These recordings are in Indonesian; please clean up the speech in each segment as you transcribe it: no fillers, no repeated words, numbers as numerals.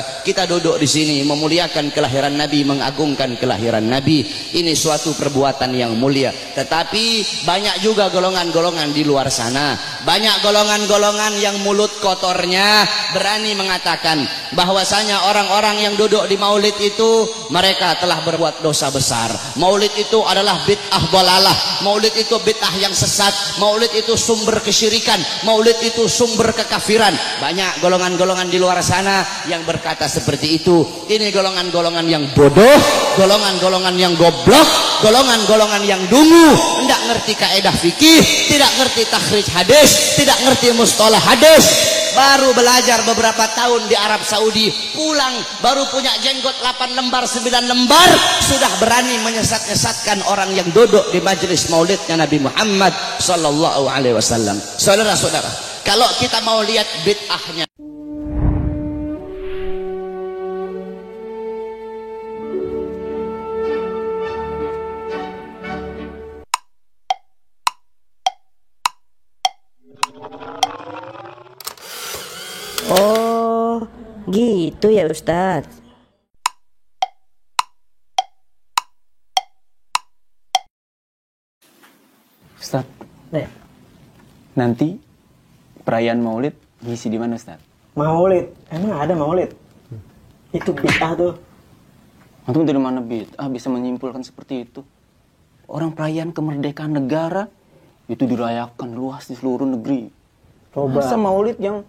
Kita duduk di sini memuliakan kelahiran Nabi, mengagungkan kelahiran Nabi. Ini suatu perbuatan yang mulia. Tetapi banyak juga golongan-golongan di luar sana. Banyak golongan-golongan yang mulut kotornya berani mengatakan bahwasanya orang-orang yang duduk di maulid itu mereka telah berbuat dosa besar. Maulid itu adalah bid'ah dhalalah. Maulid itu bid'ah yang sesat. Maulid itu sumber kesyirikan. Maulid itu sumber kekafiran. Banyak golongan-golongan di luar sana yang berkata seperti itu. Ini golongan-golongan yang bodoh, golongan-golongan yang goblok, golongan-golongan yang dungu, tidak ngerti kaedah fikih, tidak ngerti takhrij hadis, tidak ngerti mustalah hadis. Baru belajar beberapa tahun di Arab Saudi, pulang baru punya jenggot 8 lembar 9 lembar, sudah berani menyesat-nyesatkan orang yang duduk di majelis maulidnya Nabi Muhammad sallallahu alaihi wasallam. Saudara-saudara, kalau kita mau lihat bid'ahnya, oh, gitu ya Ustadz. Ustadz, nanti perayaan Maulid ngisi di mana, Ustadz? Maulid? Emang ada Maulid? Itu bid'ah tuh. Antum dari mana bid'ah bisa menyimpulkan seperti itu? Orang perayaan kemerdekaan negara itu dirayakan luas di seluruh negeri. Coba. Masa Maulid yang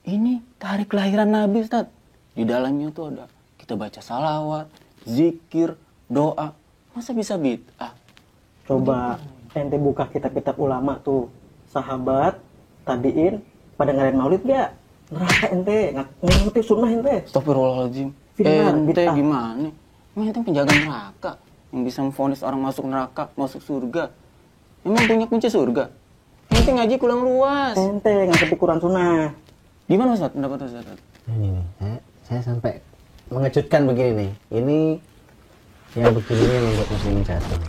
ini hari kelahiran Nabi, Ustadz? Di dalamnya tuh ada kita baca salawat, zikir, doa. Masa bisa bid'ah? Coba ente buka kitab-kitab ulama tuh, sahabat, tabi'in, pada ngadain Maulid gak? Neraka ente, ngerti sunnah ente. Astagfirullahaladzim. Ente gimana? Emang ente penjaga neraka yang bisa memvonis orang masuk neraka, masuk surga? Emang punya kunci surga? Ente ngaji kurang luas. Ente ngerti Quran sunnah. Gimana Ustaz pendapat Ustaz? Ini nih, saya sampai mengejutkan begini nih. Ini yang begini yang membuat muslimin jatuh.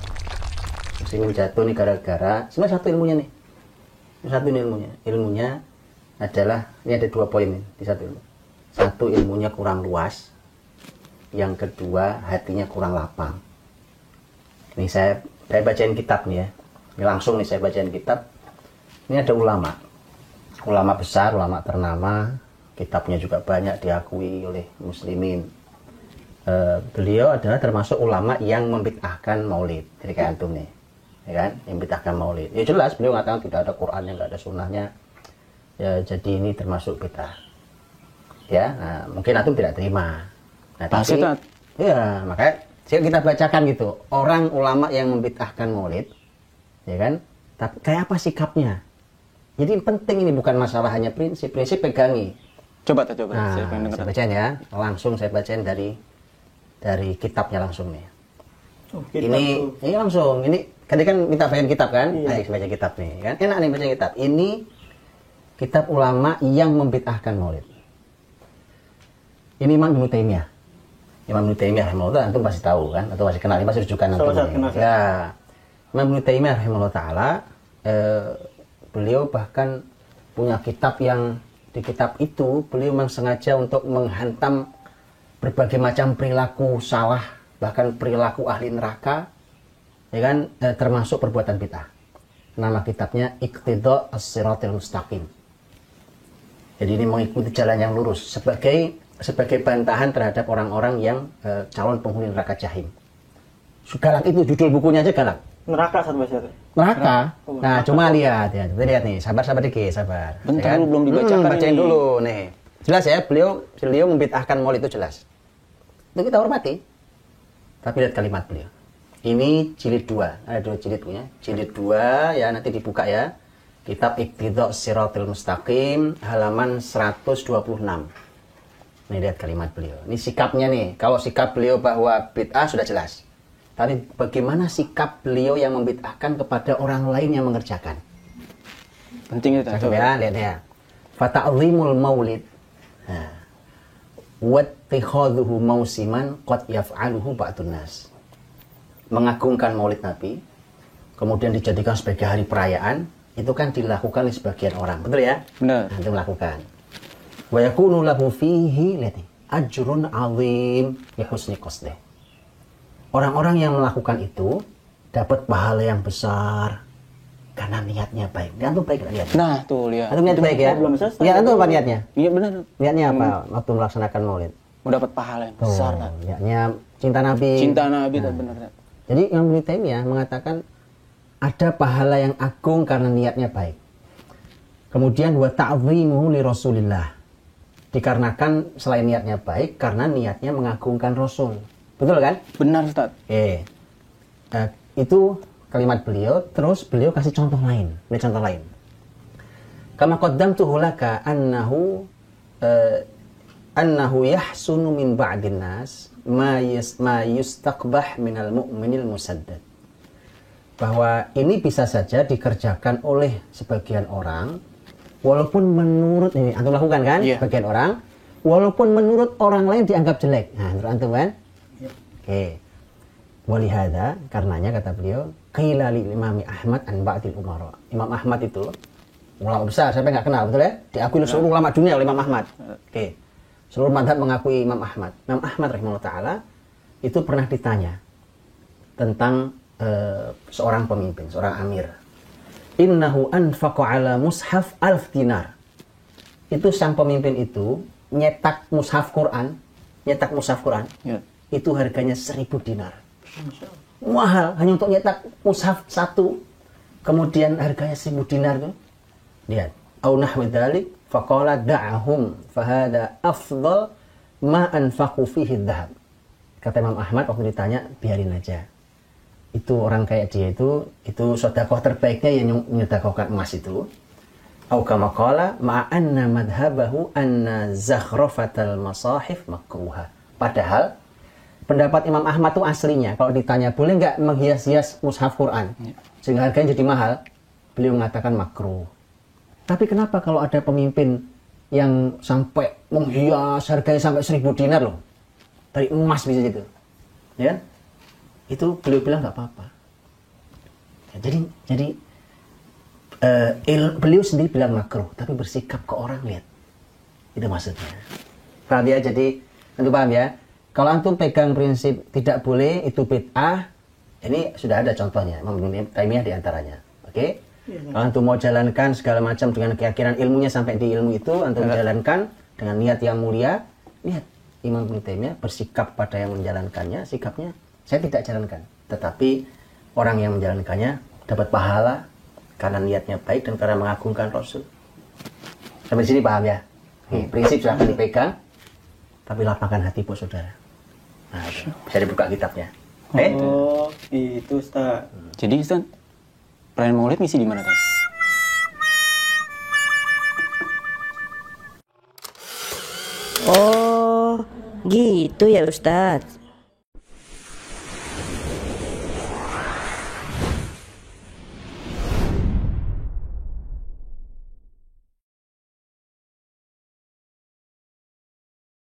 Muslimin jatuh nih gara-gara sebenarnya satu ilmunya nih. Satu ilmunya adalah ini ada 2 poin nih di satu ilmu. Satu, ilmunya kurang luas. Yang kedua, hatinya kurang lapang. Ini saya bacain kitab nih ya. Ini langsung nih saya bacain kitab. Ini ada ulama besar, ulama ternama, kitabnya juga banyak diakui oleh muslimin. Beliau adalah termasuk ulama yang membid'ahkan maulid. Jadi kayak antum nih, ya kan, yang membid'ahkan maulid. Ya jelas beliau mengatakan tidak ada Qurannya, nggak ada sunnahnya. Ya, jadi ini termasuk bid'ah. Ya, nah, mungkin antum tidak terima. Nah, tapi ya makanya kita bacakan gitu. Orang ulama yang membid'ahkan maulid, ya kan? Tapi kayak apa sikapnya? Jadi penting ini bukan masalah hanya prinsip pegangi. Coba. Nah, saya bacain ya. Langsung saya bacain dari kitabnya langsung nih. Oh, ini langsung. Ini kan minta bacain kitab kan? Iya. Ayo baca kitab nih kan. Enak nih baca kitab. Ini kitab ulama yang membid'ahkan maulid. Ini Imam Ibnu Taimiyah. Imam Ibnu Taimiyah rahimahullah antum pasti tahu kan? Atau masih kenal? Ini pasti rujukan antum. Ya. Imam Ibnu Taimiyah rahimahullah taala beliau bahkan punya kitab yang di kitab itu beliau memang sengaja untuk menghantam berbagai macam perilaku salah, bahkan perilaku ahli neraka, ya kan, termasuk perbuatan bid'ah. Nama kitabnya Iqtida' as-Siratal Mustaqim. Jadi ini mengikuti jalan yang lurus sebagai bantahan terhadap orang-orang yang calon penghuni neraka jahim. Galak itu judul bukunya aja galak. Neraka satu bahasa. Neraka. Nah, cuma lihat ya. Kita lihat nih, sabar dikit, sabar. Bentar, ya kan? belum dibacakan bacain ini. dulu nih. Jelas ya, beliau membid'ahkan maulid itu jelas. Itu kita hormati. Tapi lihat kalimat beliau. Ini jilid 2. Ada 2 jilid punya. Jilid 2 ya, nanti dibuka ya. Kitab Iqtida' as-Siratal Mustaqim halaman 126. Nih lihat kalimat beliau. Ini sikapnya nih. Kalau sikap beliau bahwa bid'ah sudah jelas. Tapi bagaimana sikap beliau yang membid'ahkan kepada orang lain yang mengerjakan? Penting itu. Ya, lihat ya. Fata'zimul maulid wattikhadhuhu mausiman qad yaf'aluhu ba'dun nas. Mengagungkan maulid Nabi, kemudian dijadikan sebagai hari perayaan, itu kan dilakukan oleh sebagian orang. Betul ya? Benar. Nah, itu melakukan. Wa yakunu lahu fihi, lihat nih, ajrun azim li husni qasdih. Orang-orang yang melakukan itu dapat pahala yang besar karena niatnya baik. Dia tuh baik niatnya. Nah, tuh lihat. Antum niat baik ya? Belum selesai. Niat antum apa niatnya? Iya benar. Niatnya apa waktu melaksanakan maulid? Mau dapat pahala yang besar, Tat. Niatnya cinta Nabi. Cinta Nabi, Tat, benar, Tat. Jadi Imam Ibnu Taimiyah mengatakan ada pahala yang agung karena niatnya baik. Kemudian wa ta'zimuhu li Rasulillah. Dikarenakan selain niatnya baik karena niatnya mengagungkan Rasul. Betul kan? Benar, Tat. Itu kalimat beliau. Terus beliau kasih contoh lain. Ini contoh lain. Kama qaddamtuhu laka annahu yahsunu min ba'din nas ma yustaqbah minal mu'minil musaddad. Bahwa ini bisa saja dikerjakan oleh sebagian orang walaupun menurut ini antum lakukan kan? Yeah. Sebagian orang walaupun menurut orang lain dianggap jelek. Nah, menurut antum kan? Oke. Walihada, karenanya kata beliau, qila li Imam Ahmad an ba'dil umara. Imam Ahmad itu ulama besar, siapa nggak kenal, betul ya? Diakui seluruh ulama dunia oleh Imam Ahmad. Oke. Seluruh mazhab mengakui Imam Ahmad. Imam Ahmad rahimahullah taala itu pernah ditanya tentang seorang pemimpin, seorang amir. Innahu anfaqa ala mushaf 1000 dinar. Itu sang pemimpin itu nyetak mushaf Quran, Ya. itu harganya 1000 dinar. Mahal hanya untuk nyetak mushaf satu. Kemudian harganya 1000 dinar tuh. Lihat, au nahwi dzalik faqala da'ahum fahada afdal ma anfaqu fihi dhahab. Kata Imam Ahmad waktu ditanya, biarin aja. Itu orang kayak dia itu sedekah terbaiknya yang menyedekahkan emas itu. Au kama qala ma'anna madhhabahu anna zakhrafatal masahif makruha. Padahal pendapat Imam Ahmad itu aslinya kalau ditanya boleh nggak menghias-hias mushaf Quran sehingga harganya jadi mahal, beliau mengatakan makruh. Tapi kenapa kalau ada pemimpin yang sampai menghias harganya sampai 1000 dinar loh, dari emas bisa gitu, ya? Itu beliau bilang nggak apa-apa. Ya, jadi beliau sendiri bilang makruh, tapi bersikap ke orang, lihat, itu maksudnya. Paham ya? Jadi antum paham ya? Kalau antum pegang prinsip tidak boleh itu bid'ah, ini sudah ada contohnya, Imam Ibnu Taimiyah diantaranya. Oke? Kalau antum mau jalankan segala macam dengan keyakinan ilmunya sampai di ilmu itu, antum jalankan dengan niat yang mulia, lihat Imam Ibnu Taimiyah bersikap pada yang menjalankannya, sikapnya saya tidak jalankan, tetapi orang yang menjalankannya dapat pahala karena niatnya baik dan karena mengagungkan Rasul. Sampai sini paham ya? Prinsip silahkan dipegang, tapi lapangkan hati buat saudara. Nah, bisa dibuka kitabnya. Oh, itu Ustaz. Jadi Ustaz, perayaan Maulid misi di mana, Tat? Oh, gitu ya Ustadz.